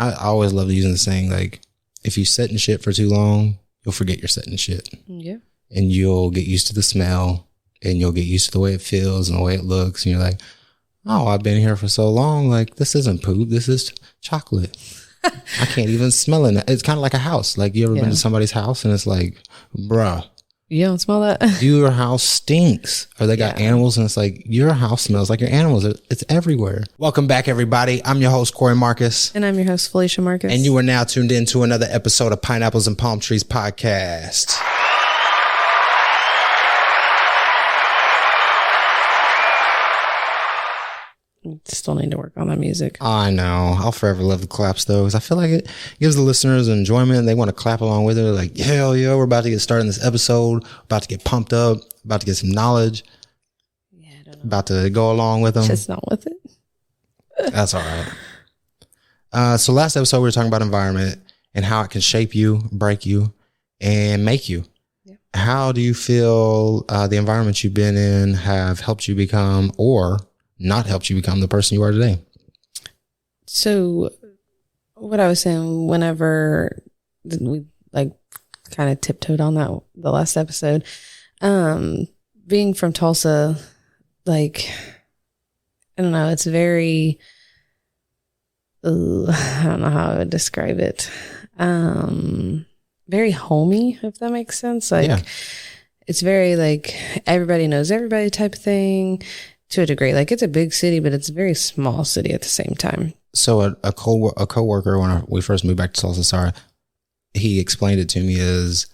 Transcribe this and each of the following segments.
I always love using the saying, like, if you sit in shit for too long, you'll forget you're sitting in shit. Yeah. And you'll get used to the smell, and you'll get used to the way it feels and the way it looks. And you're like, oh, I've been here for so long. Like, this isn't poop. This is chocolate. I can't even smell it. It's kind of like a house. Like, you ever been to somebody's house and it's like, bruh, you don't smell that? your house stinks. Or they got animals and it's like, your house smells like your animals. It's everywhere. Welcome back, everybody. I'm your host, Corey Marcus. And I'm your host, Felicia Marcus. And you are now tuned in to another episode of Pineapples and Palm Trees podcast. Still need to work on that music. I know. I'll forever love the claps, though, because I feel like it gives the listeners enjoyment. They want to clap along with it. Like, hell yeah, we're about to get started in this episode. About to get pumped up. About to get some knowledge. Yeah, I don't know. About to go along with them. Just not with it. That's all right. So last episode, we were talking about environment and how it can shape you, break you, and make you. Yeah. How do you feel the environment you've been in have helped you become, or not helped you become, the person you are today? So what I was saying, whenever we like kind of tiptoed on that the last episode, being from Tulsa, like, I don't know, it's very, I don't know how I would describe it. Very homey, if that makes sense. Like, it's very like everybody knows everybody type of thing. To a degree, like, it's a big city, but it's a very small city at the same time. So a coworker, when we first moved back to Tulsa, he explained it to me as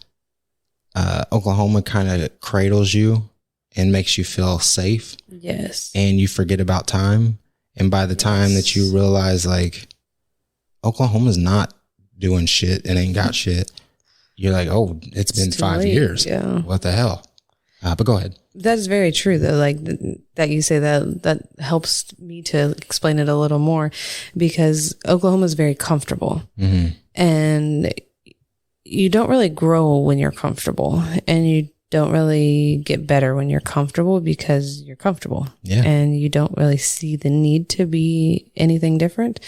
Oklahoma kind of cradles you and makes you feel safe. Yes. And you forget about time. And by the time that you realize, like, Oklahoma's not doing shit and ain't got shit, you're like, oh, it's been 5 years. Yeah. What the hell? But go ahead. That is very true, though. Like that you say that helps me to explain it a little more, because Oklahoma is very comfortable, and you don't really grow when you're comfortable, and you don't really get better when you're comfortable because you're comfortable, and you don't really see the need to be anything different.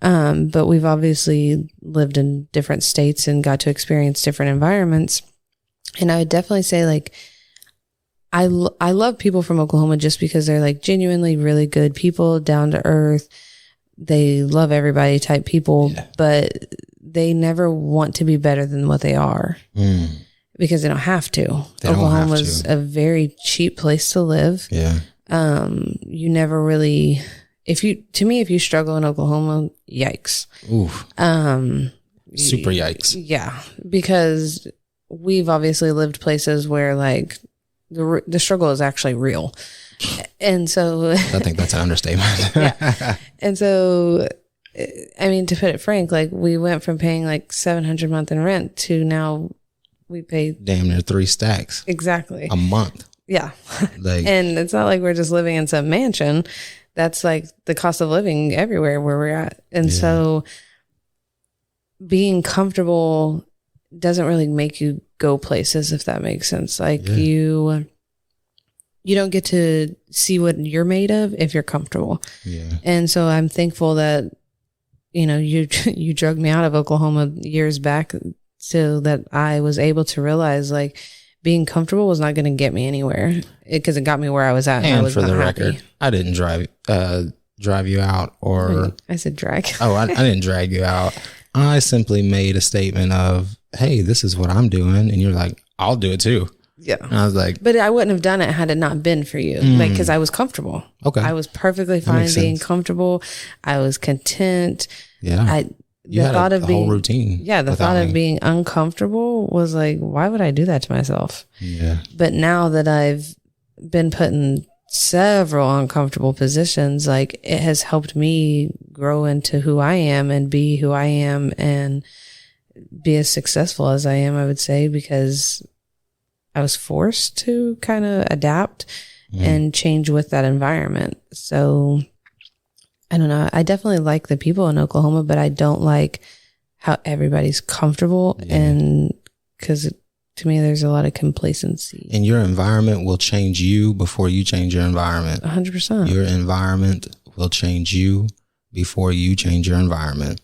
But we've obviously lived in different states and got to experience different environments, and I would definitely say, like, I love people from Oklahoma just because they're, like, genuinely really good people, down to earth. They love everybody type people, but they never want to be better than what they are because they don't have to. Oklahoma's a very cheap place to live. Yeah. You never really, if you struggle in Oklahoma, yikes. Oof. Super yikes. Yeah. Because we've obviously lived places where, like, the struggle is actually real. And so I think that's an understatement. And so, I mean, to put it frank, like, we went from paying like $700 a month in rent to now we pay damn near 3 stacks exactly a month. Yeah. Like, and it's not like we're just living in some mansion. That's like the cost of living everywhere where we're at. And so being comfortable doesn't really make you go places, if that makes sense. Like, you don't get to see what you're made of if you're comfortable. Yeah. And so I'm thankful that, you know, you drugged me out of Oklahoma years back so that I was able to realize, like, being comfortable was not going to get me anywhere, because it got me where I was at. And I was for the happy. record, I didn't drive you out, or I said drag. Oh, I didn't drag you out. I simply made a statement of, hey, this is what I'm doing. And you're like, I'll do it too. Yeah. And I was like, but I wouldn't have done it had it not been for you. Like, because I was comfortable. Okay. I was perfectly fine being comfortable. I was content. Yeah. You had a whole routine. Yeah. The thought of being uncomfortable was like, why would I do that to myself? Yeah. But now that I've been put in several uncomfortable positions, like, it has helped me grow into who I am and be who I am and be as successful as I am, I would say, because I was forced to kind of adapt and change with that environment. So I don't know. I definitely like the people in Oklahoma, but I don't like how everybody's comfortable, and because to me, there's a lot of complacency. And your environment will change you before you change your environment. 100%. Your environment will change you before you change your environment.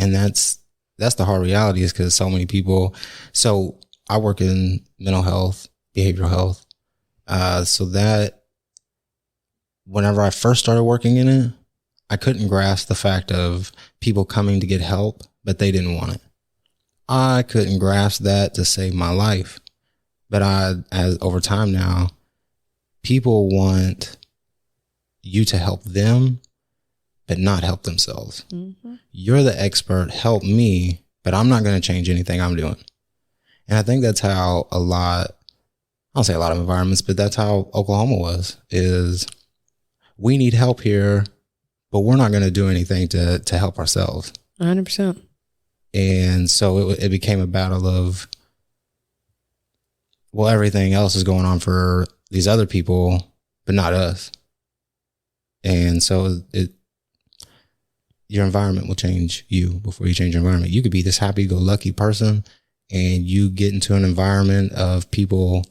And that's the hard reality, is because so many people. So I work in mental health, behavioral health. So that whenever I first started working in it, I couldn't grasp the fact of people coming to get help, but they didn't want it. I couldn't grasp that to save my life. But as over time now, people want you to help them, but not help themselves. Mm-hmm. You're the expert. Help me, but I'm not going to change anything I'm doing. And I think that's how I don't say a lot of environments, but that's how Oklahoma was, is we need help here, but we're not going to do anything to help ourselves. 100%. And so it became a battle of, well, everything else is going on for these other people, but not us. And so your environment will change you before you change your environment. You could be this happy-go-lucky person, and you get into an environment of people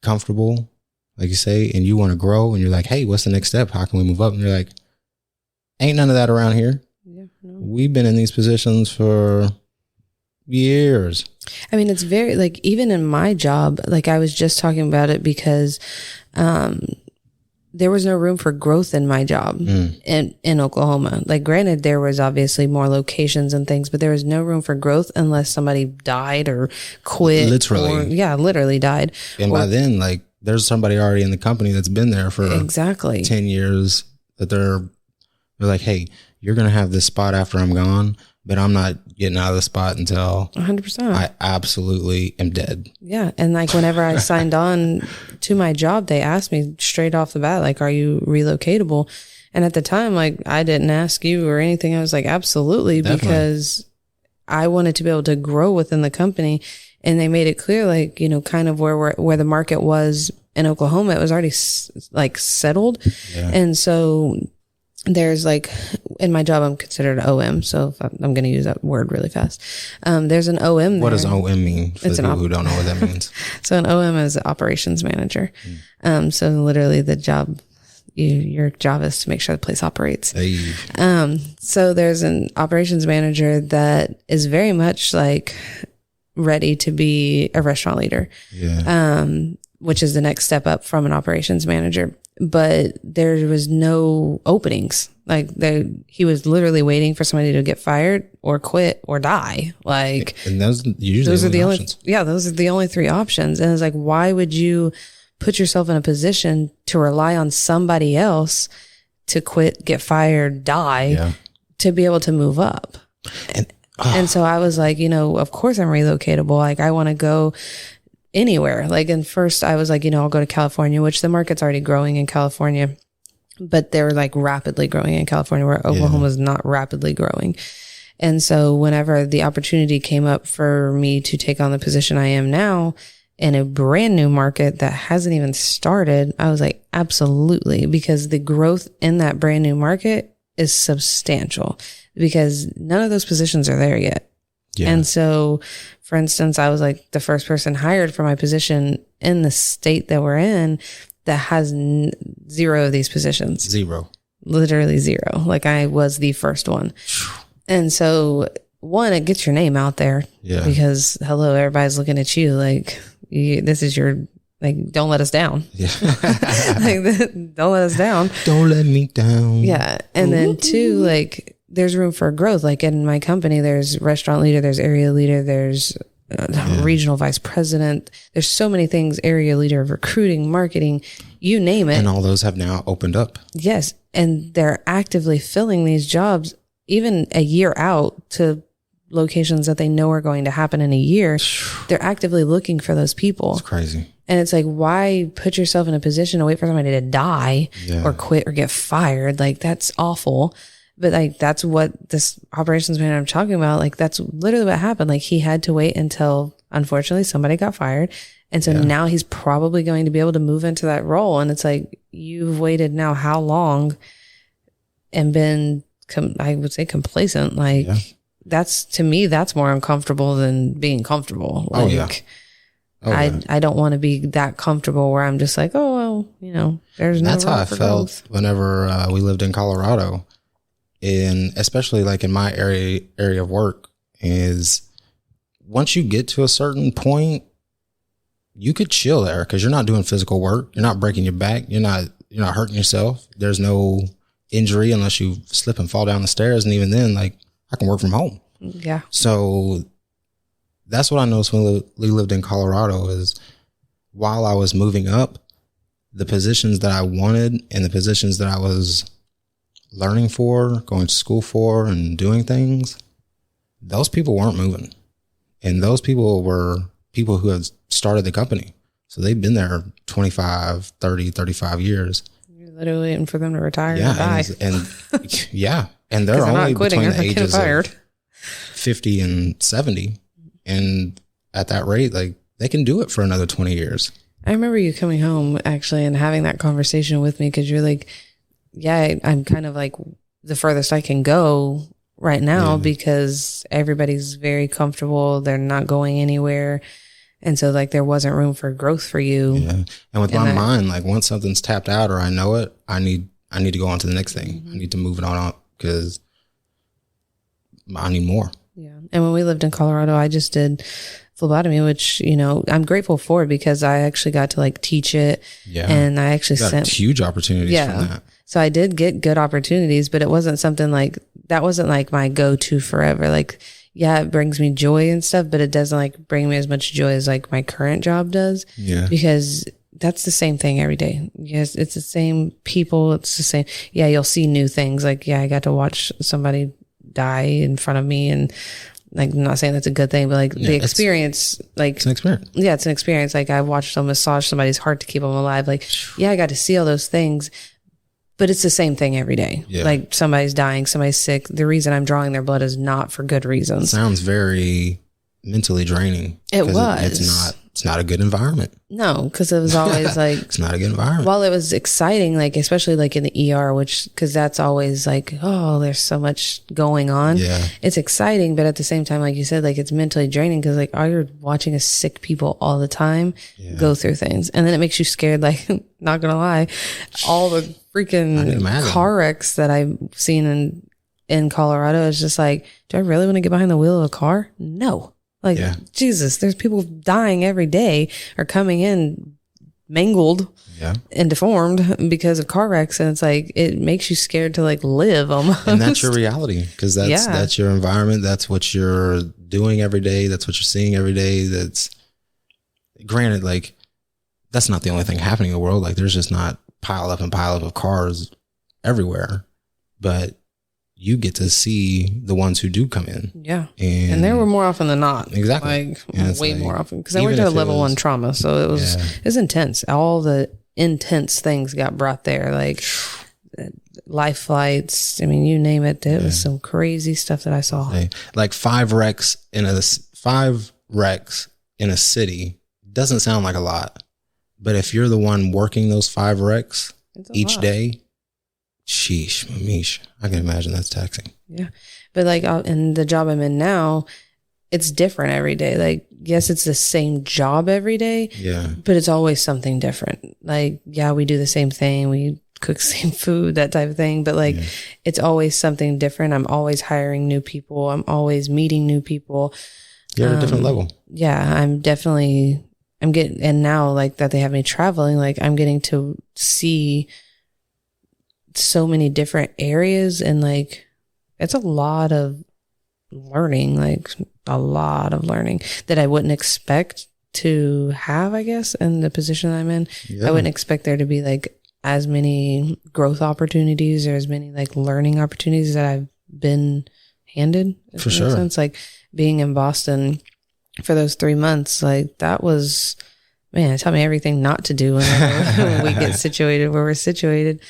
comfortable, like you say, and you want to grow, and you're like, hey, what's the next step? How can we move up? And you're like, ain't none of that around here. Yeah, no. We've been in these positions for years. I mean, it's very, like, even in my job, like I was just talking about it because there was no room for growth in my job in Oklahoma. Like, granted, there was obviously more locations and things, but there was no room for growth unless somebody died or quit. Literally died. And by then, like, there's somebody already in the company that's been there for 10 years that they're like, hey, you're going to have this spot after I'm gone, but I'm not getting out of the spot until 100%. I absolutely am dead. Yeah. And like, whenever I signed on to my job, they asked me straight off the bat, like, are you relocatable? And at the time, like, I didn't ask you or anything. I was like, absolutely. Definitely. Because I wanted to be able to grow within the company. And they made it clear, like, you know, kind of where the market was in Oklahoma, it was already like settled. Yeah. And so there's, like, in my job, I'm considered an OM. So I'm going to use that word really fast. There's an OM there. What does OM mean for the people who don't know what that means? So an OM is operations manager. So literally the job, your job is to make sure the place operates. Hey. So there's an operations manager that is very much like ready to be a restaurant leader. Yeah. Which is the next step up from an operations manager. But there was no openings. Like, he was literally waiting for somebody to get fired or quit or die. Like, and those are the only options. Those are the only three options. And it's like, why would you put yourself in a position to rely on somebody else to quit, get fired, die to be able to move up? And so I was like, you know, of course I'm relocatable. Like, I want to go anywhere. Like, and first I was like, you know, I'll go to California, which the market's already growing in California, but they're like rapidly growing in California, where Oklahoma is not rapidly growing. And so whenever the opportunity came up for me to take on the position I am now in a brand new market that hasn't even started, I was like, absolutely, because the growth in that brand new market is substantial, because none of those positions are there yet. Yeah. And so, for instance, I was like the first person hired for my position in the state that we're in that has zero of these positions. Zero. Literally zero. Like, I was the first one. And so, one, it gets your name out there. Yeah. Because, hello, everybody's looking at you like, this is your, like, don't let us down. Yeah. Like, don't let us down. Don't let me down. Yeah. And then two, like, there's room for growth. Like, in my company, there's restaurant leader, there's area leader, there's regional vice president. There's so many things, area leader of recruiting, marketing, you name it. And all those have now opened up. Yes. And they're actively filling these jobs even a year out to locations that they know are going to happen in a year. They're actively looking for those people. It's crazy. And it's like, why put yourself in a position to wait for somebody to die or quit or get fired? Like, that's awful. But like, that's what this operations manager I'm talking about. Like, that's literally what happened. Like, he had to wait until, unfortunately, somebody got fired. And so now he's probably going to be able to move into that role. And it's like, you've waited now how long and been, I would say, complacent. Like, that's, to me, that's more uncomfortable than being comfortable. Like, I don't want to be that comfortable where I'm just like, oh, well, you know, there's no. That's how I felt whenever we lived in Colorado. in, especially like in my area of work, is once you get to a certain point, you could chill there because you're not doing physical work. You're not breaking your back. You're not hurting yourself. There's no injury unless you slip and fall down the stairs. And even then, like, I can work from home. Yeah. So that's what I noticed when we lived in Colorado is while I was moving up, the positions that I wanted and the positions that I was learning for, going to school for and doing things, those people weren't moving. And those people were people who had started the company. So they've been there 25, 30, 35 years. You're literally waiting for them to retire and die. And yeah. And they're only between the ages of 50 and 70. And at that rate, like, they can do it for another 20 years. I remember you coming home actually and having that conversation with me because you're like, yeah, I'm kind of like the furthest I can go right now because everybody's very comfortable. They're not going anywhere. And so like there wasn't room for growth for you. Yeah. And with my mind, like once something's tapped out or I know it, I need to go on to the next thing. Mm-hmm. I need to move it on up because I need more. Yeah. And when we lived in Colorado, I just did phlebotomy, which, you know, I'm grateful for because I actually got to like teach it. Yeah. And I actually sent huge opportunities from that. So I did get good opportunities, but it wasn't something like, that wasn't like my go-to forever. Like, yeah, it brings me joy and stuff, but it doesn't like bring me as much joy as like my current job does. Yeah. Because that's the same thing every day. Yes. It's the same people. It's the same. Yeah. You'll see new things. Like, yeah, I got to watch somebody die in front of me and like, I'm not saying that's a good thing, but like the experience, like it's an experience. Yeah. It's an experience. Like I watched them massage somebody's heart to keep them alive. Like, yeah, I got to see all those things. But it's the same thing every day. Yeah. Like somebody's dying, somebody's sick. The reason I'm drawing their blood is not for good reasons. It sounds very mentally draining. It was. It's not a good environment. No, because it was always like it's not a good environment. While it was exciting, like especially like in the ER, which because that's always like, oh, there's so much going on. Yeah, it's exciting, but at the same time, like you said, like it's mentally draining because like you're watching a sick people all the time go through things, and then it makes you scared. Like, not gonna lie, all the freaking car wrecks that I've seen in Colorado is just like, do I really want to get behind the wheel of a car? No. Like, Jesus, there's people dying every day or coming in mangled and deformed because of car wrecks. And it's like, it makes you scared to like live almost. And that's your reality because that's your environment. That's what you're doing every day. That's what you're seeing every day. That's granted, like, that's not the only thing happening in the world. Like, there's just not pile up of cars everywhere. But you get to see the ones who do come in. Yeah. And there were more often than not. Exactly. Like way more often. Because I worked at a level 1 trauma. So it was intense. All the intense things got brought there. Like life flights. I mean, you name it. It was some crazy stuff that I saw. Like 5 wrecks in a city doesn't sound like a lot. But if you're the one working those 5 wrecks each day, sheesh, Mamish. I can imagine that's taxing. Yeah. But like in the job I'm in now, it's different every day. Like, yes, it's the same job every day. Yeah. But it's always something different. Like, yeah, we do the same thing. We cook the same food, that type of thing. But like, it's always something different. I'm always hiring new people. I'm always meeting new people. You're at a different level. Yeah. I'm getting, and now like that they have me traveling, like I'm getting to see so many different areas and like it's a lot of learning, like a lot of learning that I wouldn't expect to have, I guess, in the position I'm in. I wouldn't expect there to be like as many growth opportunities or as many like learning opportunities that I've been handed. For sure. Sense. Like being in Boston for those 3 months, like that was, man, tell me everything not to do when we get situated where we're situated.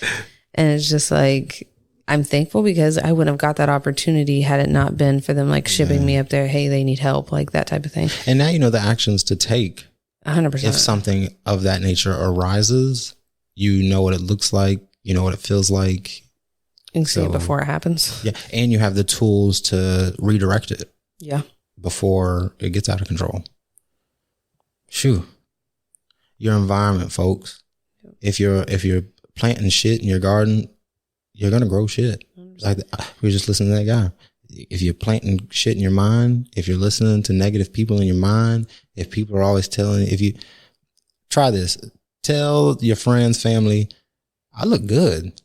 And it's just like, I'm thankful because I wouldn't have got that opportunity had it not been for them like shipping me up there. Hey, they need help, like that type of thing. And now you know the actions to take. 100%. If something of that nature arises, you know what it looks like. You know what it feels like. You can see it before it happens. Yeah. And you have the tools to redirect it. Yeah. Before it gets out of control. Shoo. Your environment, folks. If you're planting shit in your garden, you're going to grow shit. Like we were just listening to that guy. If you're planting shit in your mind, if you're listening to negative people in your mind, if people are always telling, if you try this, tell your friends, family, I look good.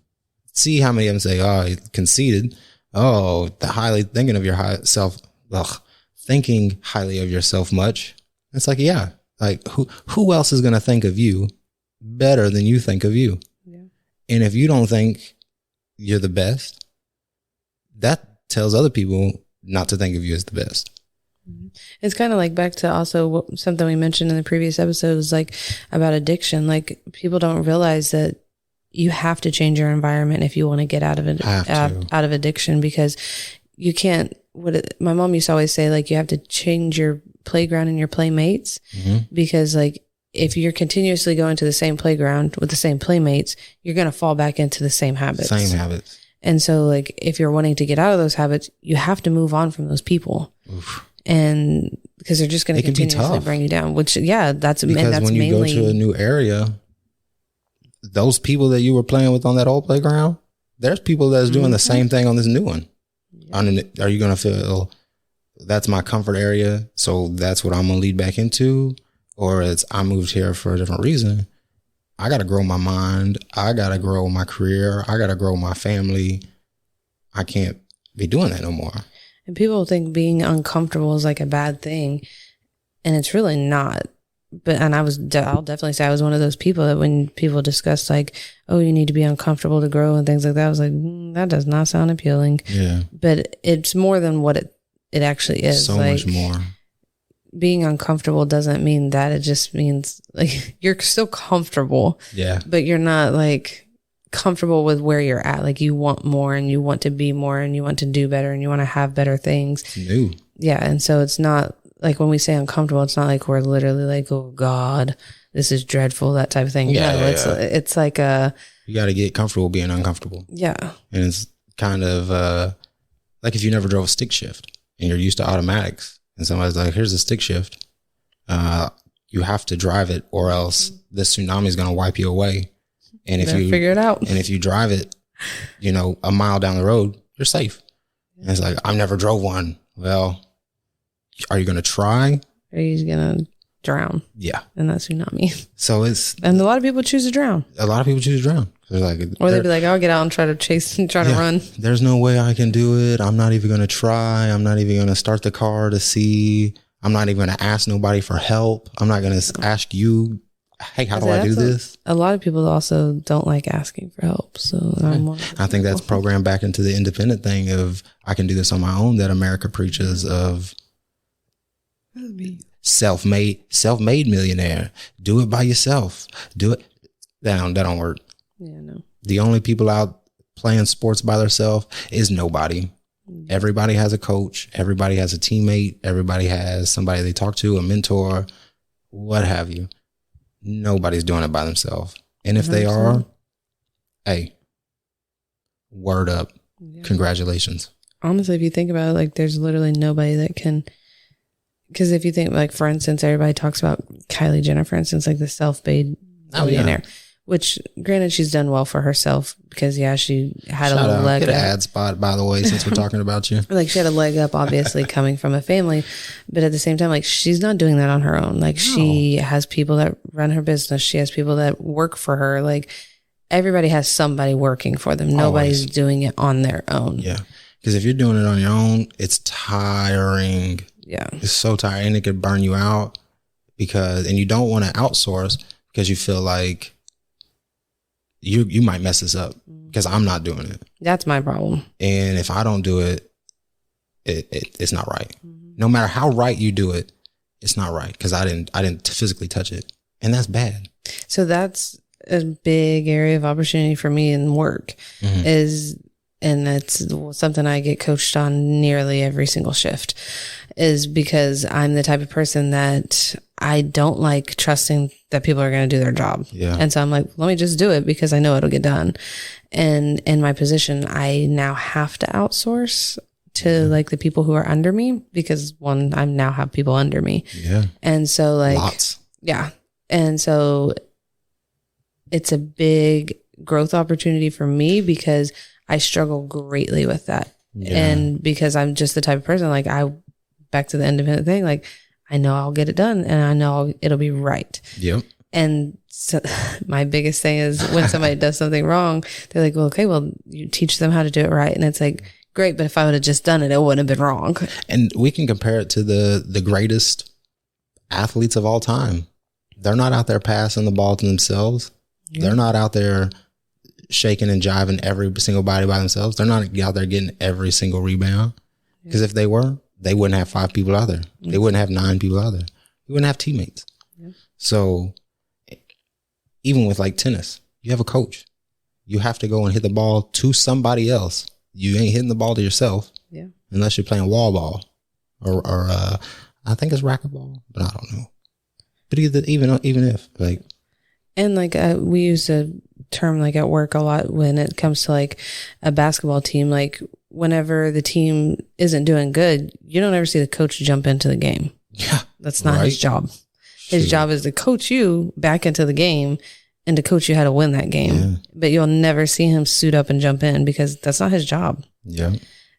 See how many of them say, oh, conceited. Oh, the highly thinking of your self. Ugh, thinking highly of yourself much. It's like, yeah, like who else is going to think of you better than you think of you? Yeah. And if you don't think you're the best, that tells other people not to think of you as the best. It's kind of like back to also something we mentioned in the previous episodes, like about addiction. Like people don't realize that you have to change your environment if you want to get out of it, out of addiction, because you can't. My mom used to always say, like, you have to change your playground and your playmates, because like if you're continuously going to the same playground with the same playmates, you're going to fall back into the same habits. And so, like, if you're wanting to get out of those habits, you have to move on from those people. Oof. And because they're just going to continuously bring you down, which, yeah, that's when you go to a new area, those people that you were playing with on that old playground, there's people that's doing the same thing on this new one. Yeah. Are you going to feel that's my comfort area, so that's what I'm going to lead back into? Or it's I moved here for a different reason. I got to grow my mind. I got to grow my career. I got to grow my family. I can't be doing that no more. And people think being uncomfortable is like a bad thing. And it's really not. And I'll definitely say I was one of those people that when people discuss like, oh, you need to be uncomfortable to grow and things like that, I was like, that does not sound appealing. Yeah. But it's more than what it actually is. So like, much more. Being uncomfortable doesn't mean that. It just means like you're still comfortable. Yeah. But you're not like comfortable with where you're at. Like you want more and you want to be more and you want to do better and you want to have better things. It's new. Yeah. And so it's not like when we say uncomfortable, it's not like we're literally like, oh God, this is dreadful, that type of thing. Yeah. No, it's like you got to get comfortable being uncomfortable. Yeah. And it's kind of like if you never drove a stick shift and you're used to automatics. And somebody's like, here's a stick shift. You have to drive it or else this tsunami is going to wipe you away. And if you figure it out, and if you drive it, a mile down the road, you're safe. And it's like, I've never drove one. Well, are you going to try? Or are you going to drown? Yeah. In that tsunami. So and a lot of people choose to drown. A lot of people choose to drown. Or they'd be like, I'll get out and try to run. There's no way I can do it. I'm not even going to try. I'm not even going to start the car to see. I'm not even going to ask nobody for help. I'm not going to ask you, hey, how do I do this? A lot of people also don't like asking for help. So I think that's programmed back into the independent thing of I can do this on my own that America preaches of self-made millionaire. Do it by yourself. Do it. That don't work. Yeah, no. The only people out playing sports by themselves is nobody. Everybody has a coach. Everybody has a teammate. Everybody has somebody they talk to, a mentor, what have you. Nobody's doing it by themselves. And if they are, hey, word up. Yeah. Congratulations. Honestly, if you think about it, like there's literally nobody that can, because if you think like, for instance, everybody talks about Kylie Jenner, for instance, like the self-made billionaire. Oh, yeah. Which, granted, she's done well for herself because, yeah, she had a little leg up. Get an ad spot, by the way, since we're talking about you. Like, she had a leg up, obviously, coming from a family. But at the same time, like, she's not doing that on her own. Like, she has people that run her business. She has people that work for her. Like, everybody has somebody working for them. Nobody's doing it on their own. Yeah. Because if you're doing it on your own, it's tiring. Yeah. It's so tiring. And it could burn you out and you don't want to outsource because you feel like you might mess this up because I'm not doing it. That's my problem. And if I don't do it, it's not right. Mm-hmm. No matter how right you do it, it's not right because I didn't physically touch it, and that's bad. So that's a big area of opportunity for me in work and that's something I get coached on nearly every single shift, is because I'm the type of person that I don't like trusting that people are going to do their job. Yeah. And so I'm like, let me just do it because I know it'll get done. And in my position, I now have to outsource to like the people who are under me because I now have people under me. Yeah. And so like, lots. Yeah. And so it's a big growth opportunity for me because I struggle greatly with that. And because I'm just the type of person, like back to the independent thing, like I know I'll get it done and I know it'll be right. Yep. And so my biggest thing is when somebody does something wrong, they're like, well, okay, well, you teach them how to do it right. And it's like, great, but if I would have just done it, it wouldn't have been wrong. And we can compare it to the greatest athletes of all time. They're not out there passing the ball to themselves. Yeah. They're not out there shaking and jiving every single body by themselves. They're not out there getting every single rebound. Because if they were, they wouldn't have 5 people out there. They wouldn't have 9 people out there. You wouldn't have teammates. Yeah. So even with like tennis, you have a coach. You have to go and hit the ball to somebody else. You ain't hitting the ball to yourself. Yeah. Unless you're playing wall ball or I think it's racquetball, but I don't know. But even if like, and like we use a term like at work a lot when it comes to like a basketball team, like whenever the team isn't doing good, you don't ever see the coach jump into the game. Yeah. That's not his job. His job is to coach you back into the game and to coach you how to win that game. Yeah. But you'll never see him suit up and jump in because that's not his job. Yeah.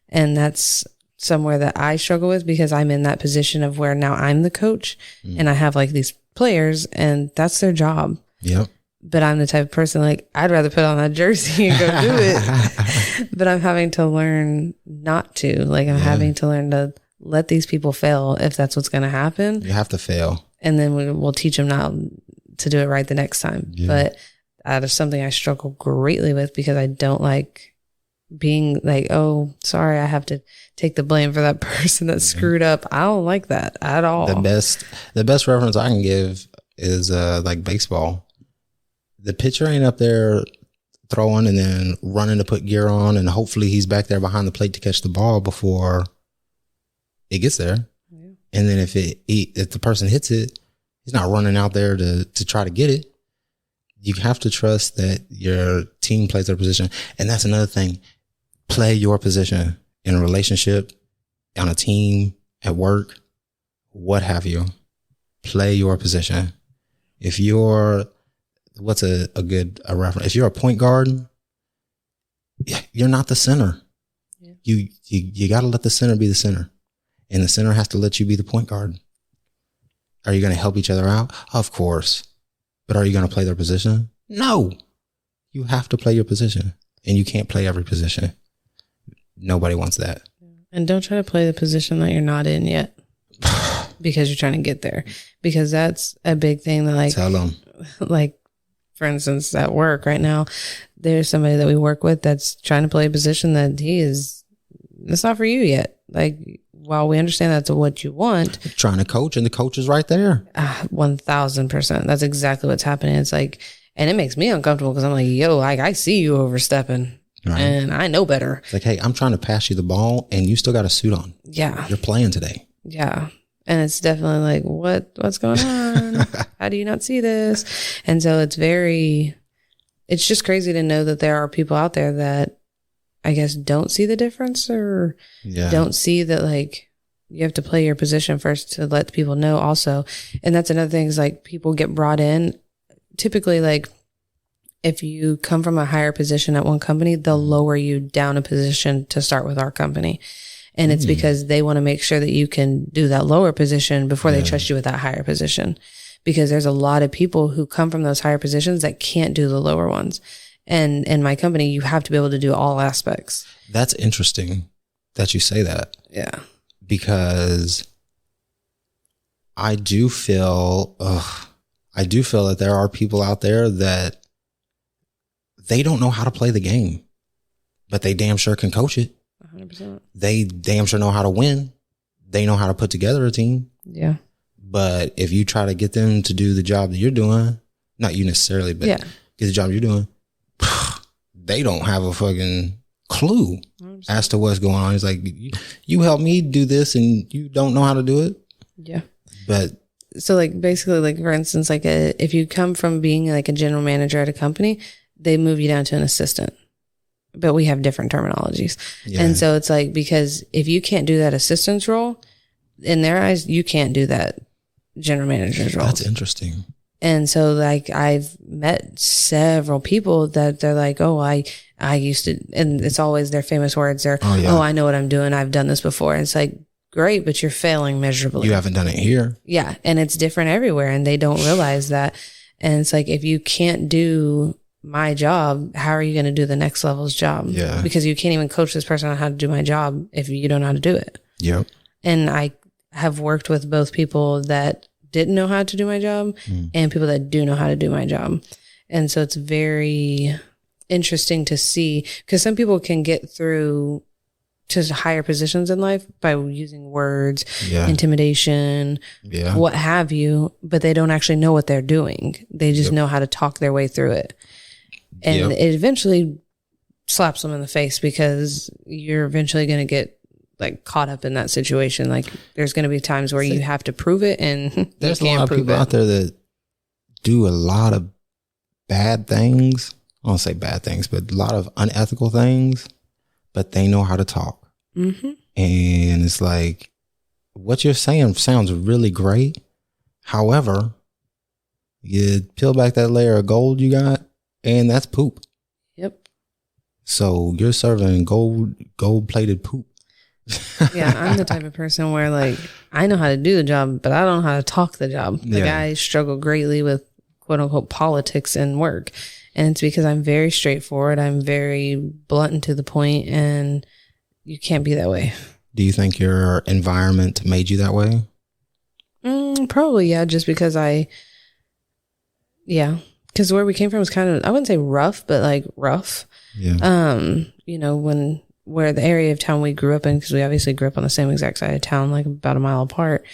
And that's somewhere that I struggle with because I'm in that position of where now I'm the coach and I have like these players and that's their job. Yep. But I'm the type of person like, I'd rather put on that jersey and go do it. But I'm having to learn not to. Like I'm having to learn to let these people fail if that's what's going to happen. You have to fail. And then we'll teach them now to do it right the next time. Yeah. But that is something I struggle greatly with because I don't like being like, oh, sorry, I have to take the blame for that person that screwed up. I don't like that at all. The best reference I can give is like baseball. The pitcher ain't up there throwing and then running to put gear on, and hopefully he's back there behind the plate to catch the ball before it gets there. Yeah. And then if the person hits it, he's not running out there to try to get it. You have to trust that your team plays their position. And that's another thing. Play your position in a relationship, on a team, at work, what have you. Play your position. If you're, what's a good reference? If you're a point guard, you're not the center. Yeah. You got to let the center be the center. And the center has to let you be the point guard. Are you going to help each other out? Of course. But are you going to play their position? No. You have to play your position. And you can't play every position. Nobody wants that. And don't try to play the position that you're not in yet. Because you're trying to get there. Because that's a big thing that like... Tell them. Like, for instance, at work right now, there's somebody that we work with that's trying to play a position that it's not for you yet. Like, while we understand that's what you want. Trying to coach and the coach is right there. 1000%. That's exactly what's happening. It's like, and it makes me uncomfortable because I'm like, yo, like I see you overstepping and I know better. It's like, hey, I'm trying to pass you the ball and you still got a suit on. Yeah. You're playing today. Yeah. And it's definitely like, what's going on? How do you not see this? And so it's just crazy to know that there are people out there that I guess don't see the difference or don't see that like you have to play your position first to let people know also. And that's another thing is like people get brought in. Typically, like if you come from a higher position at one company, they'll lower you down a position to start with our company. And it's because they want to make sure that you can do that lower position before they trust you with that higher position. Because there's a lot of people who come from those higher positions that can't do the lower ones. And in my company, you have to be able to do all aspects. That's interesting that you say that. Yeah. Because I do feel that there are people out there that they don't know how to play the game, but they damn sure can coach it. 100%. They damn sure know how to win. They know how to put together a team. Yeah. But if you try to get them to do the job that you're doing, not you necessarily, but get the job you're doing, they don't have a fucking clue as to what's going on. It's like, you help me do this and you don't know how to do it. Yeah. But so like basically like for instance, like if you come from being like a general manager at a company, they move you down to an assistant. But we have different terminologies. Yeah. And so it's like, because if you can't do that assistant's role, in their eyes, you can't do that general manager's role. That's interesting. And so like I've met several people that they're like, oh, I I used to, and it's always their famous words. Oh, I know what I'm doing. I've done this before. And it's like, great, but you're failing miserably. You haven't done it here. Yeah. And it's different everywhere. And they don't realize that. And it's like, if you can't do my job, how are you going to do the next level's job? Yeah. Because you can't even coach this person on how to do my job if you don't know how to do it. Yep. And I have worked with both people that didn't know how to do my job and people that do know how to do my job. And so it's very interesting to see, because some people can get through to higher positions in life by using words, intimidation, what have you, but they don't actually know what they're doing. They just know how to talk their way through it. And it eventually slaps them in the face, because you're eventually going to get like caught up in that situation. Like there's going to be times where you have to prove it, and there's a lot of people out there that do a lot of bad things. I don't say bad things, but a lot of unethical things, but they know how to talk. Mm-hmm. And it's like, what you're saying sounds really great. However, you peel back that layer of gold you got, and that's poop. Yep. So you're serving gold-plated poop. Yeah, I'm the type of person where like, I know how to do the job, but I don't know how to talk the job. Like I struggle greatly with quote unquote politics and work. And it's because I'm very straightforward. I'm very blunt and to the point, and you can't be that way. Do you think your environment made you that way? Probably, yeah. Just because because where we came from was kind of, I wouldn't say rough, but like rough. Yeah. Where the area of town we grew up in, because we obviously grew up on the same exact side of town, like about a mile apart.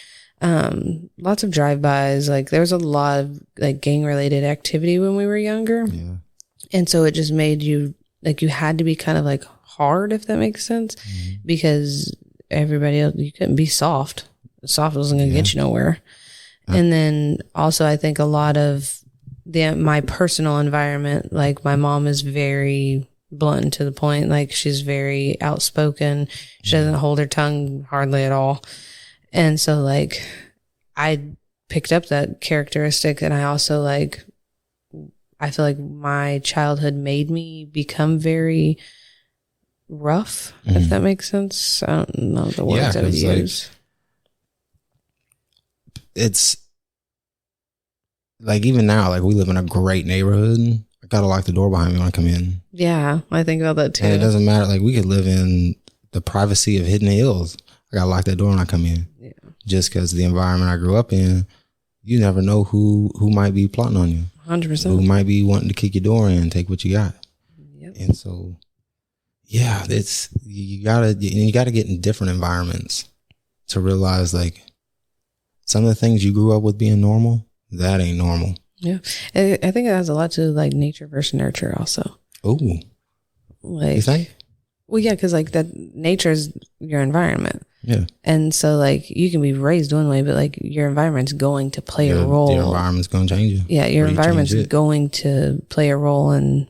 Lots of drive-bys. Like there was a lot of like gang-related activity when we were younger. Yeah. And so it just made you, like you had to be kind of like hard, if that makes sense, because everybody else, you couldn't be soft. Soft wasn't going to get you nowhere. And then also I think a lot of my personal environment, like my mom is very blunt and to the point. Like she's very outspoken. She doesn't hold her tongue hardly at all. And so like I picked up that characteristic, and I also like, I feel like my childhood made me become very rough, if that makes sense. I don't know the words I would use. It's like, even now, like we live in a great neighborhood. I gotta lock the door behind me when I come in. Yeah, I think about that too. And it doesn't matter. Like we could live in the privacy of Hidden Hills. I gotta lock that door when I come in. Yeah. Just because the environment I grew up in, you never know who might be plotting on you. 100%. Who might be wanting to kick your door in and take what you got. Yep. And so, yeah, it's you gotta get in different environments to realize like some of the things you grew up with being normal, that ain't normal. Yeah, I think it has a lot to do with like nature versus nurture also. Oh, like you think? Well, yeah, because like that nature is your environment. Yeah. And so like you can be raised one way, but like your environment's going to play a role. Your environment's going to change you. Yeah, your environment's going to play a role in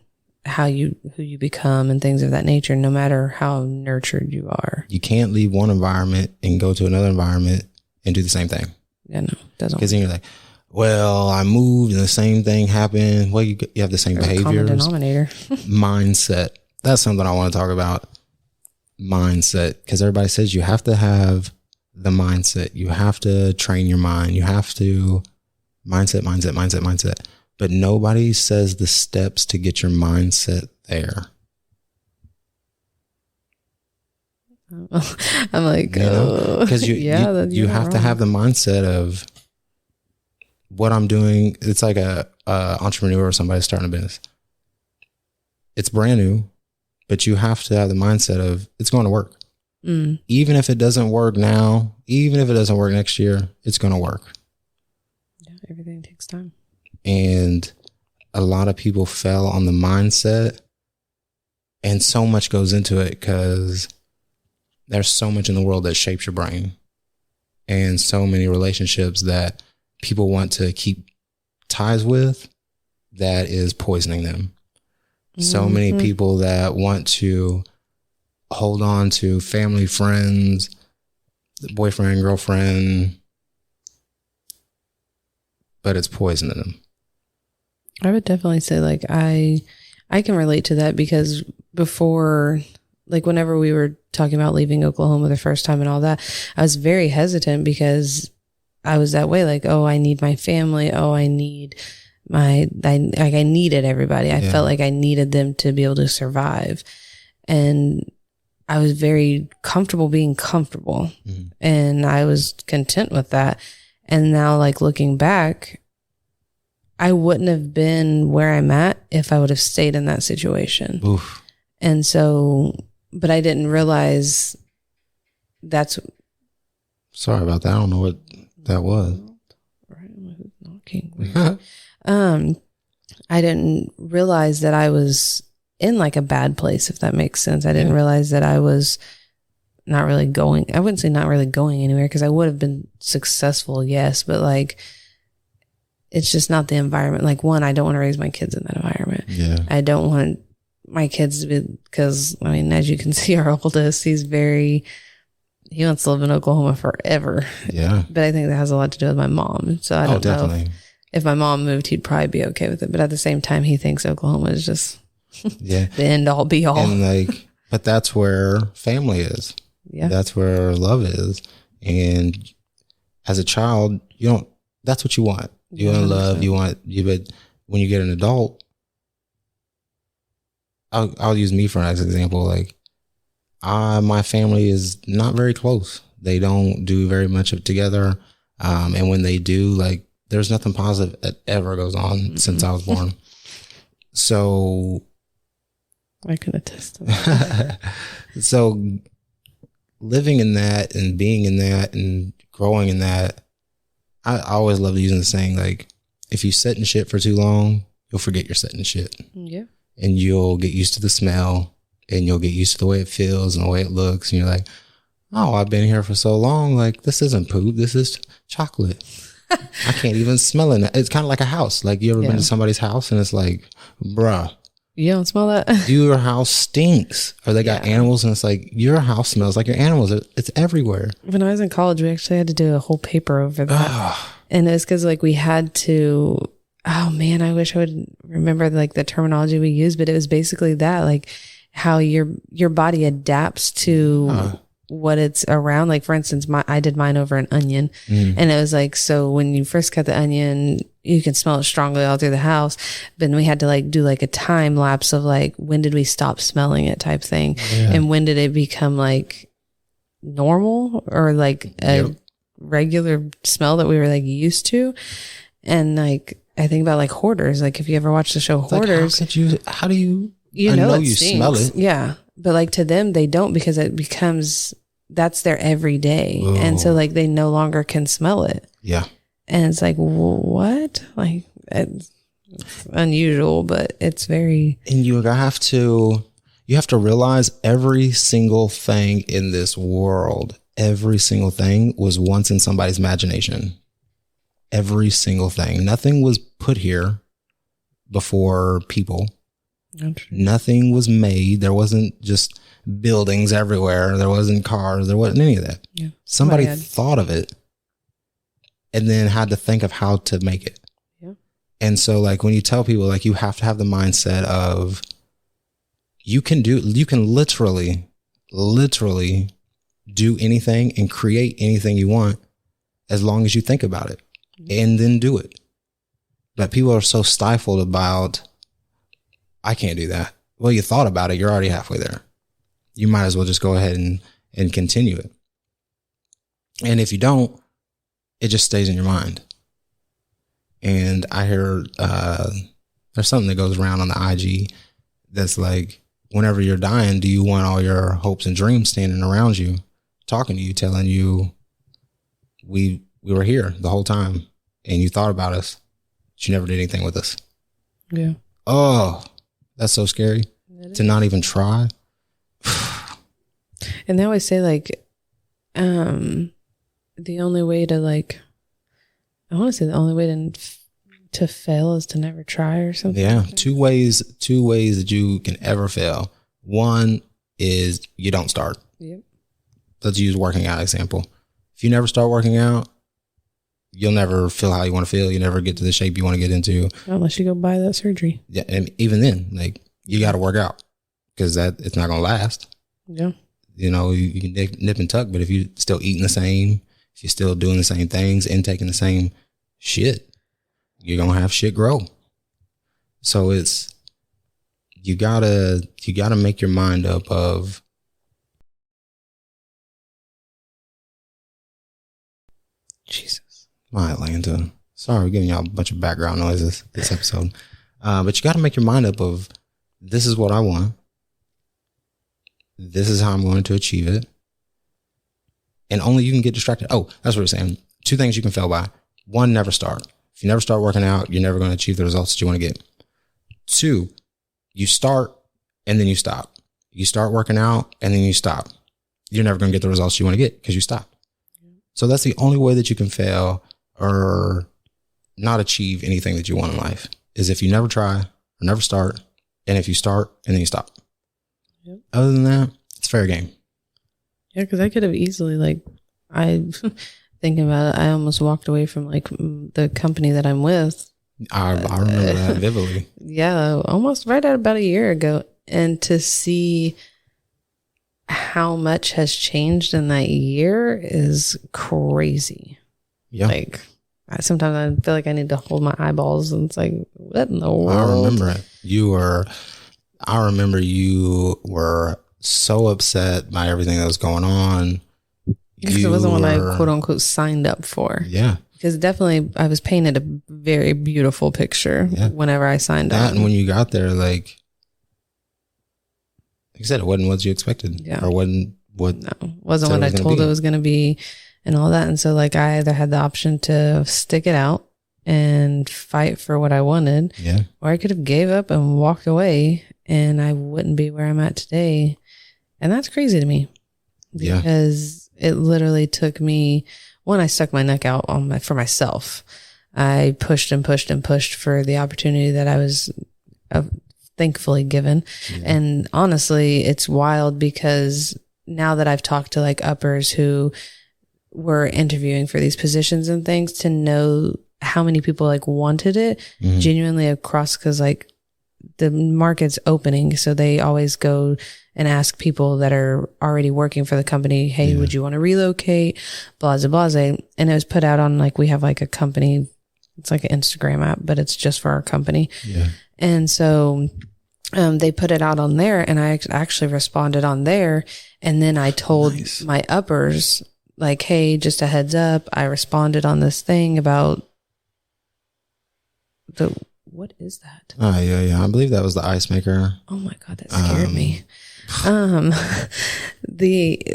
who you become and things of that nature, no matter how nurtured you are. You can't leave one environment and go to another environment and do the same thing. Yeah, no, it doesn't. Because then you're like, well, I moved and the same thing happened. Well, you have the same behaviors. Common denominator. Mindset. That's something I want to talk about. Mindset. Because everybody says you have to have the mindset. You have to train your mind. You have to mindset. But nobody says the steps to get your mindset there. I'm like, because you have to have the mindset of what I'm doing. It's like a entrepreneur or somebody starting a business. It's brand new, but you have to have the mindset of it's going to work. Even if it doesn't work now, even if it doesn't work next year, it's going to work. Yeah, everything takes time. And a lot of people fell on the mindset, and so much goes into it because there's so much in the world that shapes your brain, and so many relationships that people want to keep ties with that is poisoning them. So many people that want to hold on to family, friends, boyfriend, girlfriend, but it's poisoning them. I would definitely say like I I can relate to that because before, like whenever we were talking about leaving Oklahoma the first time and all that, I was very hesitant because I was that way. Like, oh, I need my family. Oh, I need I needed everybody. I felt like I needed them to be able to survive. And I was very comfortable being comfortable. Mm-hmm. And I was content with that. And now, like looking back, I wouldn't have been where I'm at if I would have stayed in that situation. Oof. And so, but I didn't realize that's. Sorry about that. I don't know what that was. I didn't realize that I was in like a bad place, if that makes sense. I didn't realize that I was not really going, I wouldn't say not really going anywhere because I would have been successful, yes, but like, it's just not the environment. Like, one, I don't want to raise my kids in that environment. Yeah. I don't want my kids to be, because I mean, as you can see, our oldest, he wants to live in Oklahoma forever. Yeah. But I think that has a lot to do with my mom. So I don't know if my mom moved, he'd probably be okay with it. But at the same time, he thinks Oklahoma is just the end all be all. And like, but that's where family is. Yeah. That's where love is. And as a child, that's what you want. You want love. But when you get an adult, I'll use me for an example. Like, my family is not very close. They don't do very much of it together. And when they do, like, there's nothing positive that ever goes on since I was born. So I can attest to that. So living in that and being in that and growing in that, I always love using the saying, like, if you sit in shit for too long, you'll forget you're sitting in shit. Yeah. And you'll get used to the smell and you'll get used to the way it feels and the way it looks. And you're like, oh, I've been here for so long. Like, this isn't poop. This is chocolate. I can't even smell it. It's kind of like a house. Like, you ever been to somebody's house and it's like, bruh, you don't smell that? Your house stinks. Or they got animals and it's like, your house smells like your animals. It's everywhere. When I was in college, we actually had to do a whole paper over that. And it's because like we had to, oh man, I wish I would remember like the terminology we used, but it was basically that, like how your body adapts to what it's around. Like, for instance, I did mine over an onion and it was like, so when you first cut the onion, you can smell it strongly all through the house. But then we had to like do like a time lapse of like, when did we stop smelling it type thing? Yeah. And when did it become like normal or like a regular smell that we were like used to? And like, I think about like Hoarders. Like, if you ever watch the show Hoarders, like, how do you know you smell it? Yeah. But like to them, they don't, because it becomes, that's their everyday. Whoa. And so like they no longer can smell it. Yeah. And it's like, what? Like, it's unusual, but it's very. And you have to realize every single thing in this world, every single thing was once in somebody's imagination. Every single thing. Nothing was put here before people. Nothing was made. There wasn't just buildings everywhere. There wasn't cars. There wasn't any of that. Yeah. Somebody thought of it and then had to think of how to make it. Yeah. And so like when you tell people, like, you have to have the mindset of you can literally do anything and create anything you want as long as you think about it and then do it. But people are so stifled about, I can't do that. Well, you thought about it. You're already halfway there. You might as well just go ahead and continue it. And if you don't, it just stays in your mind. And I hear there's something that goes around on the IG that's like, whenever you're dying, do you want all your hopes and dreams standing around you, talking to you, telling you, we were here the whole time and you thought about us, but you never did anything with us. Yeah. Oh, that's so scary to not even try. And they always say like, the only way to like, I want to say the only way to fail is to never try or something. Yeah. Like two ways that you can ever fail. One is you don't start. Yep. Let's use working out example. If you never start working out, you'll never feel how you want to feel. You never get to the shape you want to get into. Unless you go buy that surgery. Yeah. And even then, like, you got to work out because it's not going to last. Yeah. You know, you can nip and tuck, but if you're still eating the same, if you're still doing the same things and taking the same shit, you're going to have shit grow. So you gotta make your mind up of, Jesus. My Atlanta. Sorry, we're giving y'all a bunch of background noises this episode. But you got to make your mind up of, this is what I want. This is how I'm going to achieve it. And only you can get distracted. Oh, that's what we're saying. 2 things you can fail by. 1, never start. If you never start working out, you're never going to achieve the results that you want to get. 2, you start and then you stop. You start working out and then you stop. You're never going to get the results you want to get because you stop. So that's the only way that you can fail or not achieve anything that you want in life, is if you never try or never start, and if you start and then you stop. Yep. Other than that, it's fair game. Yeah, because I could have easily, thinking about it, I almost walked away from the company that I'm with. I remember that vividly. Yeah, almost right at about a year ago. And to see how much has changed in that year is crazy. Yeah. Sometimes I feel like I need to hold my eyeballs, and it's like, what in the world? I remember it. I remember you were so upset by everything that was going on. Because it wasn't what I quote unquote signed up for. Yeah. Because definitely I was painted a very beautiful picture whenever I signed up. And when you got there, like you said, it wasn't what you expected. Yeah. Or wasn't what I told it was going to be and all that. And so I either had the option to stick it out and fight for what I wanted. Yeah. Or I could have gave up and walked away, and I wouldn't be where I'm at today. And that's crazy to me. Yeah. Because it literally took me, I stuck my neck out for myself. I pushed and pushed and pushed for the opportunity that I was thankfully given. Yeah. And honestly, it's wild because now that I've talked to uppers who were interviewing for these positions and things, to know how many people wanted it genuinely across, because the market's opening. So they always go and ask people that are already working for the company, hey, would you want to relocate? Blase, blase. And it was put out on we have a company, it's an Instagram app, but it's just for our company. Yeah. And so they put it out on there, and I actually responded on there. And then I told my uppers, hey, just a heads up, I responded on this thing about what is that? Oh, yeah. I believe that was the ice maker. Oh my God, that scared me.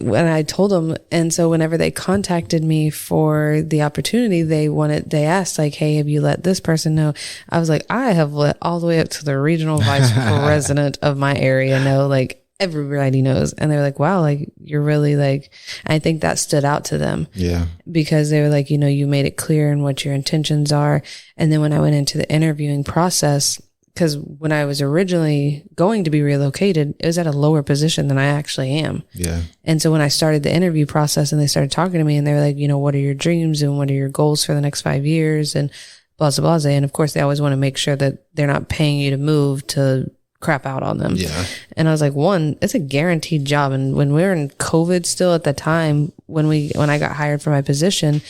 When I told them, and so whenever they contacted me for the opportunity, they asked hey, have you let this person know? I was I have let all the way up to the regional vice president of my area know, everybody knows. And they were wow, you're really I think that stood out to them. Yeah. Because they were you made it clear and what your intentions are. And then when I went into the interviewing process, because when I was originally going to be relocated, it was at a lower position than I actually am. Yeah. And so when I started the interview process and they started talking to me, and they were what are your dreams and what are your goals for the next 5 years and blah, blah, blah. And of course, they always want to make sure that they're not paying you to move to crap out on them. Yeah. And I was one, it's a guaranteed job. And when we were in COVID still at the time, when I got hired for my position,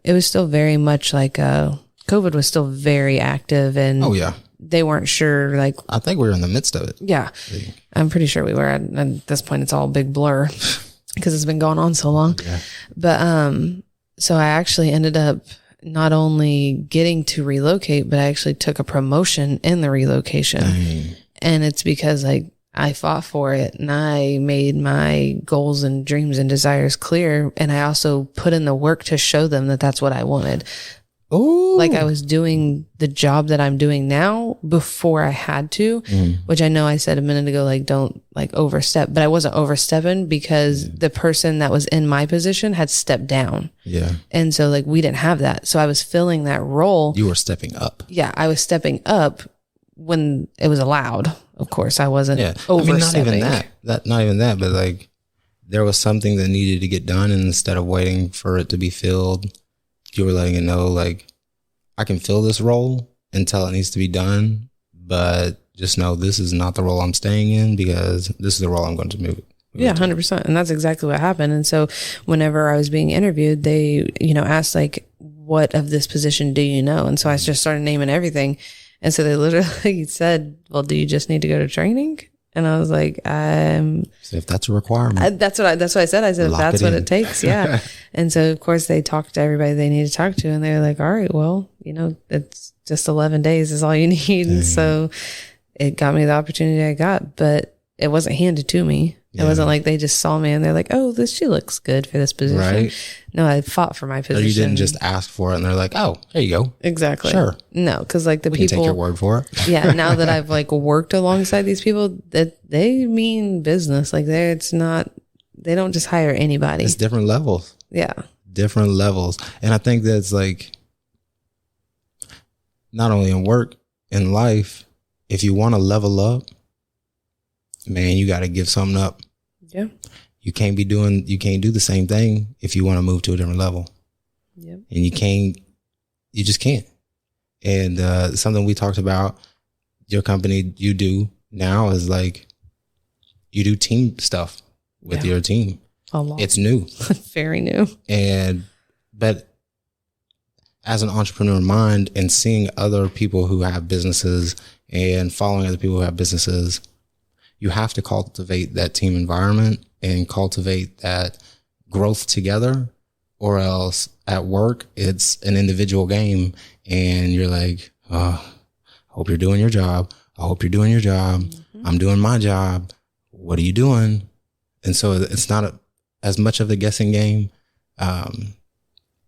it was still very much COVID was still very active, and oh yeah, they weren't sure. I think we were in the midst of it. Yeah. I'm pretty sure we were at this point. It's all a big blur because it's been going on so long. Yeah. But, so I actually ended up not only getting to relocate, but I actually took a promotion in the relocation. Dang. And it's because I fought for it, and I made my goals and dreams and desires clear. And I also put in the work to show them that that's what I wanted. Oh, I was doing the job that I'm doing now before I had to, which I know I said a minute ago, don't overstep, but I wasn't overstepping because the person that was in my position had stepped down. Yeah. And so we didn't have that. So I was filling that role. You were stepping up. Yeah. I was stepping up when it was allowed. Of course, I wasn't overstepping. Not even that, but there was something that needed to get done, and instead of waiting for it to be filled, you were letting it know, I can fill this role until it needs to be done, but just know this is not the role I'm staying in because this is the role I'm going to move. Yeah, 100%. And that's exactly what happened. And so whenever I was being interviewed, they, asked like, what of this position do you know? And so I just started naming everything. And so they literally said, well, do you just need to go to training? And I was like, so if that's a requirement, that's what I said. I said, if that's what it takes. Yeah. And so of course they talked to everybody they need to talk to. And they're like, all right, well, it's just 11 days is all you need. And so it got me the opportunity I got, but it wasn't handed to me. It wasn't like they just saw me and they're like, oh, she looks good for this position. Right. No, I fought for my position. Or you didn't just ask for it and they're like, oh, here you go. Exactly. Sure. No, because like we people. Can take your word for it. Yeah. Now that I've like worked alongside these people, that they mean business. Like they don't just hire anybody. It's different levels. Yeah. Different levels. And I think that's like, not only in work, in life, if you want to level up, man, you got to give something up. Yeah. You can't do the same thing if you want to move to a different level. Yep. And you just can't. And something we talked about, your company, you do now is like, you do team stuff with your team. A lot. It's new. Very new. But as an entrepreneur mind and seeing other people who have businesses and following other people who have businesses, you have to cultivate that team environment and cultivate that growth together, or else at work, it's an individual game and you're like, oh, I hope you're doing your job. I hope you're doing your job. Mm-hmm. I'm doing my job. What are you doing? And so it's not as much of the guessing game. And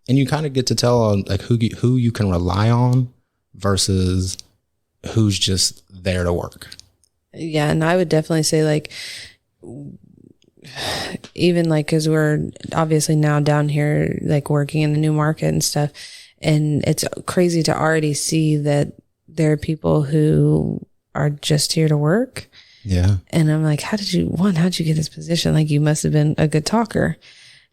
you kind of get to tell like who you can rely on versus who's just there to work. Yeah. And I would definitely say like, even like, cause we're obviously now down here, like working in a new market and stuff. And it's crazy to already see that there are people who are just here to work. Yeah. And I'm like, how'd you get this position? Like you must've been a good talker.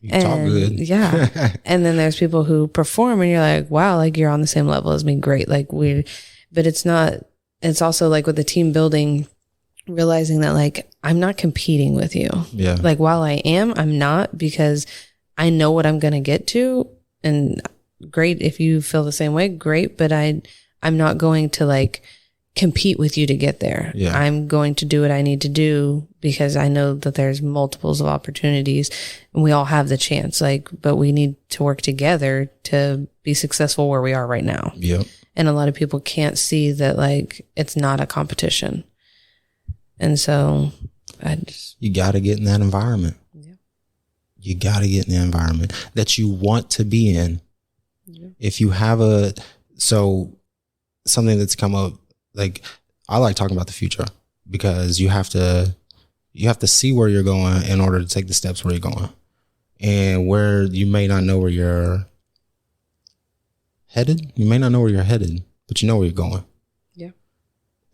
You talk good. Yeah. And then there's people who perform and you're like, wow, like you're on the same level as me. Great. Like but it's also like with the team building, realizing that like, I'm not competing with you. Yeah. Like while I'm not, because I know what I'm going to get to, and great. If you feel the same way, great. But I'm not going to like compete with you to get there. Yeah. I'm going to do what I need to do because I know that there's multiples of opportunities and we all have the chance, like, but we need to work together to be successful where we are right now. Yep. And a lot of people can't see that like, it's not a competition. And so you got to get in that environment. Yeah. You got to get in the environment that you want to be in. Yeah. If you have something that's come up, like I like talking about the future because you have to see where you're going in order to take the steps where you're going, and where you may not know where you're headed. You may not know where you're headed, but you know where you're going. Yeah.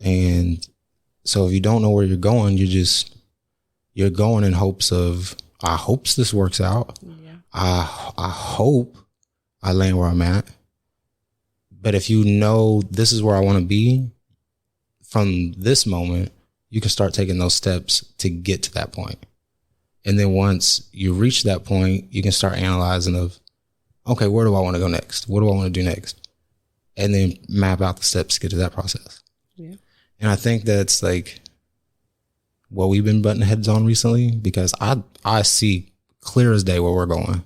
And so if you don't know where you're going, you're going in hopes of, I hope this works out. Yeah. I hope I land where I'm at. But if you know this is where I want to be from this moment, you can start taking those steps to get to that point. And then once you reach that point, you can start analyzing of, okay, where do I want to go next? What do I want to do next? And then map out the steps to get to that process. Yeah. And I think that's like what we've been butting heads on recently, because I see clear as day where we're going.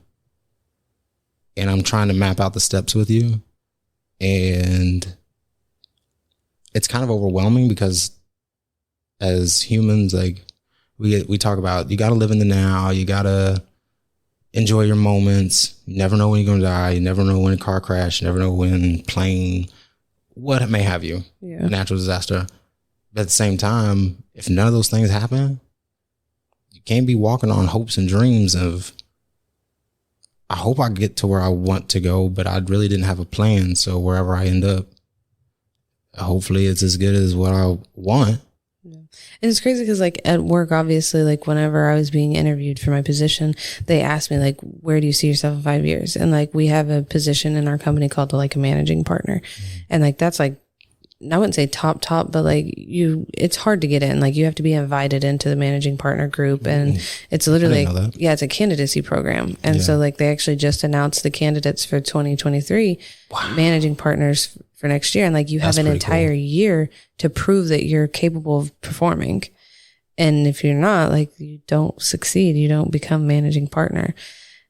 And I'm trying to map out the steps with you. And it's kind of overwhelming because as humans, like we talk about, you got to live in the now. You got to enjoy your moments. You never know when you're going to die. You never know when a car crash. You never know when plane, what it may have you, natural disaster. But at the same time, if none of those things happen, you can't be walking on hopes and dreams of, I hope I get to where I want to go, but I really didn't have a plan. So wherever I end up, hopefully it's as good as what I want. Yeah. And it's crazy because like at work, obviously, like whenever I was being interviewed for my position, they asked me like, where do you see yourself in 5 years? And like, we have a position in our company called like a managing partner. Mm-hmm. And like, that's like I wouldn't say top, but like it's hard to get in. Like you have to be invited into the managing partner group, and it's literally, it's a candidacy program. And so like they actually just announced the candidates for 2023 managing partners for next year. And like you have an entire year to prove that you're capable of performing. And if you're not, like you don't succeed, you don't become managing partner.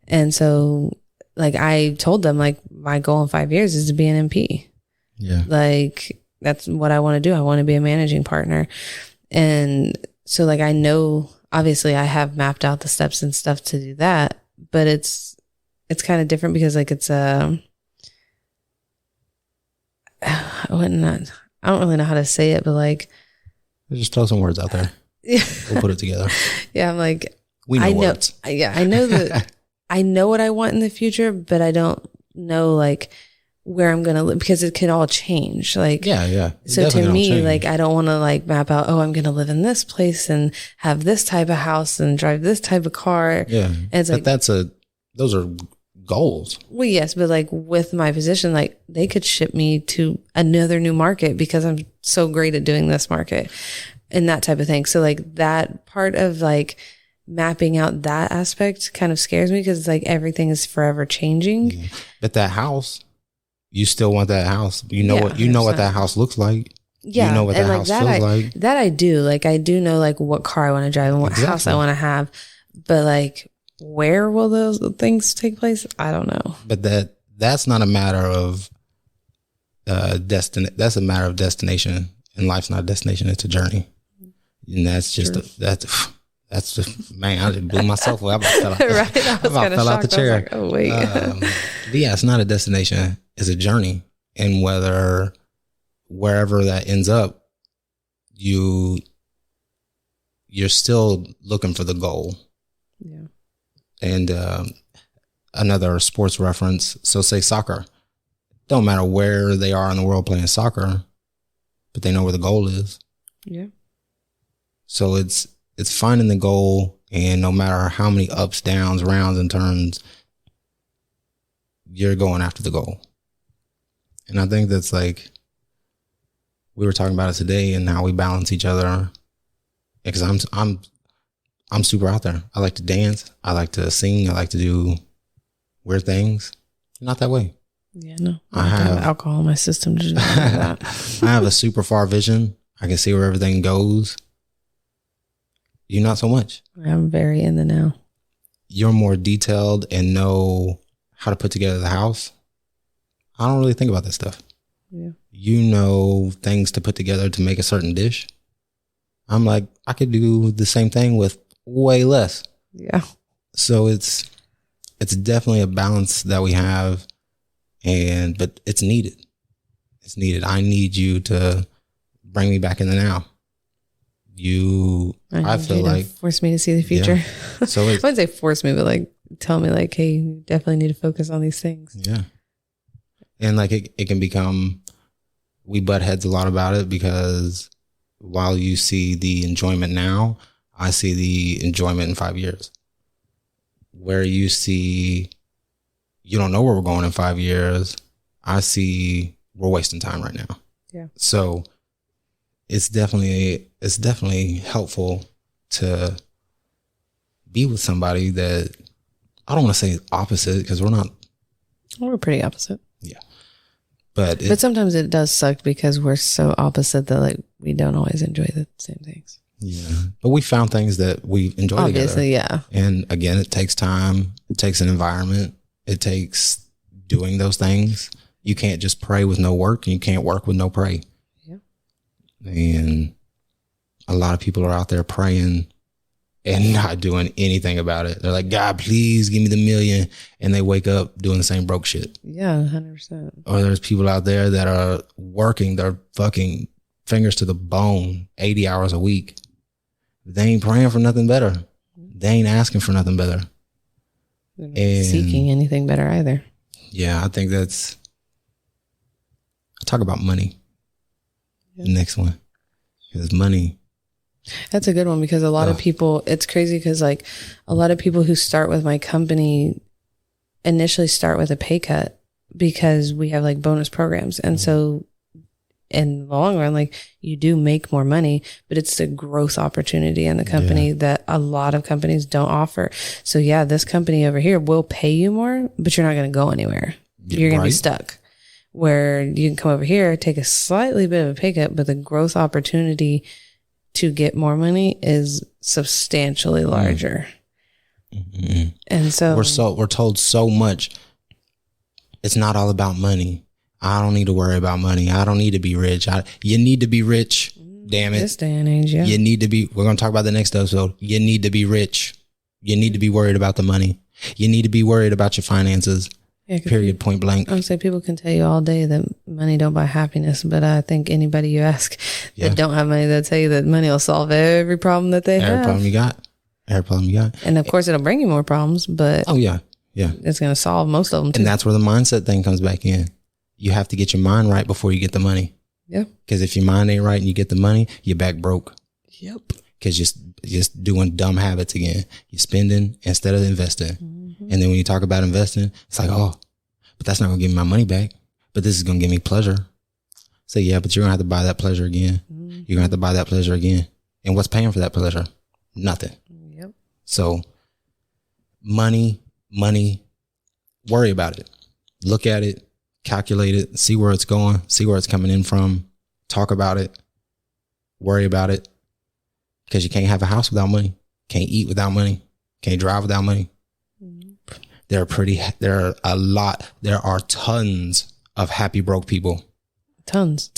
And so like I told them, like my goal in 5 years is to be an MP. Yeah. Like that's what I want to do. I want to be a managing partner. And so like, I know, obviously I have mapped out the steps and stuff to do that, but it's kind of different because like it's I don't really know how to say it, but like, just throw some words out there. We'll put it together. Yeah. I'm like, we know words. Yeah. I know that I know what I want in the future, but I don't know like where I'm going to live because it can all change. Like, yeah. So to me, like, I don't want to like map out, I'm going to live in this place and have this type of house and drive this type of car. Yeah. And it's but like, those are goals. Well, yes, but like with my position, like they could ship me to another new market because I'm so great at doing this market and that type of thing. So like that part of like mapping out that aspect kind of scares me because it's like everything is forever changing. Yeah. But that house, you still want that house. You know what that house looks like. Yeah. You know what that house feels like. That I do. Like I do know like what car I want to drive and what house I want to have. But like where will those things take place? I don't know. But that's not a matter of that's a matter of destination. And life's not a destination, it's a journey. And that's just that's just, man, I just blew myself away. I about fell out the chair. Like, oh, wait. Yeah, it's not a destination. It's a journey. And wherever that ends up, you're still looking for the goal. Yeah. And another sports reference. So say soccer. Don't matter where they are in the world playing soccer, but they know where the goal is. Yeah. So it's finding the goal, and no matter how many ups, downs, rounds, and turns, you're going after the goal. And I think that's like, we were talking about it today and how we balance each other. Because I'm super out there. I like to dance. I like to sing. I like to do weird things. Not that way. Yeah, no. I have alcohol in my system to do that. I have a super far vision. I can see where everything goes. You not so much. I'm very in the now. You're more detailed and know how to put together the house. I don't really think about that stuff. Yeah. You know things to put together to make a certain dish. I'm like, I could do the same thing with way less. Yeah. So it's definitely a balance that we have, but it's needed. It's needed. I need you to bring me back in the now. I feel like force me to see the future. Yeah. So I wouldn't say force me, but like tell me like, hey, you definitely need to focus on these things. Yeah. And like it can become, we butt heads a lot about it because while you see the enjoyment now, I see the enjoyment in 5 years. Where you see, you don't know where we're going in 5 years, I see we're wasting time right now. Yeah. So it's definitely helpful to be with somebody that, I don't want to say opposite because we're not. We're pretty opposite. Yeah. But sometimes it does suck because we're so opposite that like we don't always enjoy the same things. Yeah. But we found things that we enjoy Obviously, together. Yeah. And again, it takes time. It takes an environment. It takes doing those things. You can't just pray with no work, and you can't work with no pray. Yeah. And a lot of people are out there praying and not doing anything about it. They're like, God, please give me the million. And they wake up doing the same broke shit. Yeah, 100%. Or there's people out there that are working their fucking fingers to the bone 80 hours a week. They ain't praying for nothing better. They ain't asking for nothing better. They're not seeking anything better either. Yeah, I think that's, talk about money. Yeah. The next one. Because money. That's a good one because a lot of people, it's crazy because like a lot of people who start with my company initially start with a pay cut because we have like bonus programs. And so in the long run, like you do make more money, but it's the growth opportunity in the company that a lot of companies don't offer. So yeah, this company over here will pay you more, but you're not going to go anywhere. You're going to be stuck. Where you can come over here, take a slightly bit of a pay cut, but the growth opportunity to get more money is substantially larger. Mm-hmm. And so we're told so much. It's not all about money. I don't need to worry about money. I don't need to be rich. You need to be rich. Damn it. This day and age, yeah. You need to be, we're going to talk about the next episode. You need to be rich. You need to be worried about the money. You need to be worried about your finances. Yeah, period, point blank. I would say people can tell you all day that money don't buy happiness, but I think anybody you ask that don't have money, they'll tell you that money will solve every problem that they have. Every problem you got. And of course it'll bring you more problems, but yeah. It's going to solve most of them too. And that's where the mindset thing comes back in. You have to get your mind right before you get the money. Yeah. Because if your mind ain't right and you get the money, you're back broke. Yep. Because you're just doing dumb habits again. You're spending instead of investing. Mm-hmm. And then when you talk about investing, it's like, oh, but that's not going to give me my money back. But this is going to give me pleasure. So yeah, but you're going to have to buy that pleasure again. Mm-hmm. You're going to have to buy that pleasure again. And what's paying for that pleasure? Nothing. Yep. So money, worry about it. Look at it. Calculate it, see where it's going, see where it's coming in from, talk about it, worry about it, because you can't have a house without money, can't eat without money, can't drive without money. Mm-hmm. There are tons of happy broke people. Tons.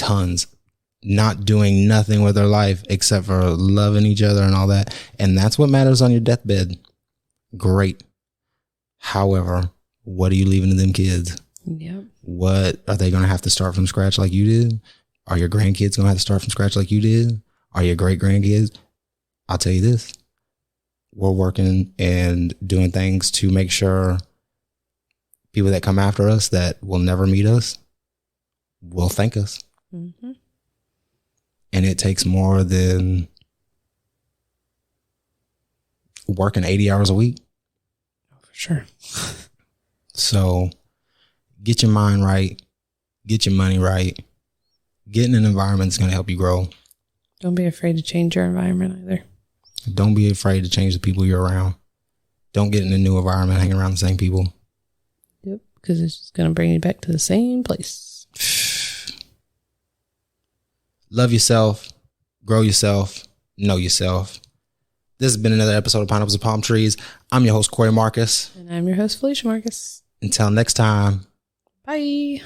Not doing nothing with their life except for loving each other and all that. And that's what matters on your deathbed. Great. However, what are you leaving to them kids? Yep. What are they going to have to start from scratch like you did? Are your grandkids going to have to start from scratch like you did? Are your great grandkids? I'll tell you this. We're working and doing things to make sure people that come after us that will never meet us will thank us. Mm-hmm. And it takes more than working 80 hours a week. For sure. So get your mind right. Get your money right. Get in an environment that's going to help you grow. Don't be afraid to change your environment either. Don't be afraid to change the people you're around. Don't get in a new environment hanging around the same people. Yep, because it's just going to bring you back to the same place. Love yourself. Grow yourself. Know yourself. This has been another episode of Pineapples and Palm Trees. I'm your host, Corey Marcus. And I'm your host, Felicia Marcus. Until next time. Bye.